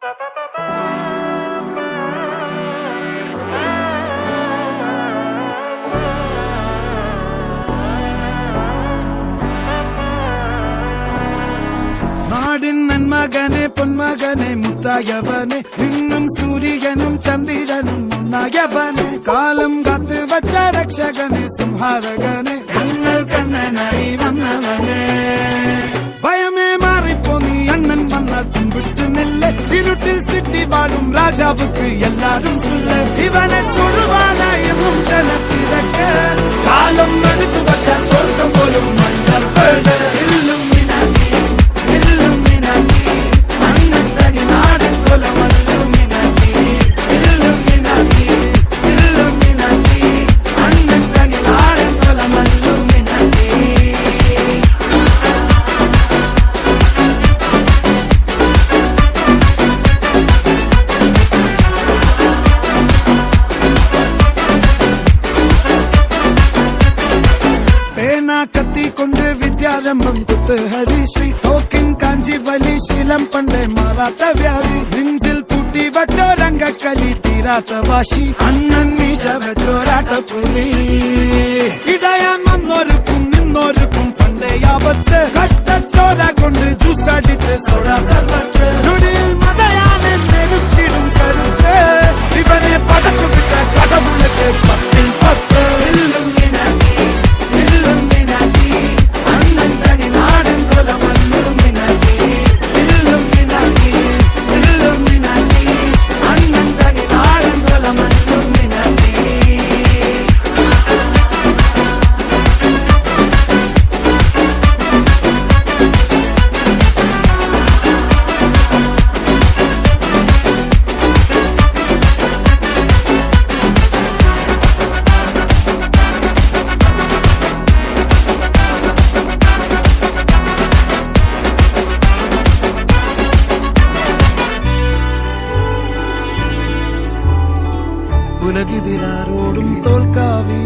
നാടിൻ നന്മകനെ പൊന്മകനെ മുത്തായവനെ നിന്നും സൂര്യനും ചന്ദ്രനും ഒന്നായവനെ കാലം കാത്ത് വച്ച രക്ഷകനെ സംഹാരകനെ ഞങ്ങൾ കണ്ണനായി വന്നവനെ ഭയമേ മാറിപ്പോ നീ അണ്ണൻ വന്നാൽ തുമ്പിട്ടുന്നില്ല ഇരുട്ടിൽ സിറ്റി വാഴും രാജാവുക്ക് എല്ലാരും സുല്ല ഇവനെ തൊഴുവാനായും ജനത്തിരക്ക് കാലം എടുത്തു വച്ചാൽ സ്വർഗം പോലും കത്തിക്കൊണ്ട് വിദ്യാരംഭം കുത്ത് ഹരിശ്രീ തോക്കിൻ കാഞ്ചി വലി ശീലം പണ്ടേ മാറാത്ത വ്യാധി നെഞ്ചിൽ പൂട്ടി വച്ചോരംഗക്കലി തീരാത്ത വാശി അണ്ണൻ മീശ വെച്ചോരാട്ടപ്പുലി ഇടയാൻ വന്നോർക്കും നിന്നോർക്കും പണ്ടേ ആപത്ത് കട്ടച്ചോര കൊണ്ട് ജ്യൂസ് അടിച്ച് സോഡ സർബത്ത് നൊടിയിൽ മതയാനെ നെരുത്തിടും കരുത്ത് ഇവനെ പടച്ചു വിട്ട കടവുള്ളക്ക് 10-10 ഉലകിതിരാരോടും തോൽക്കാവി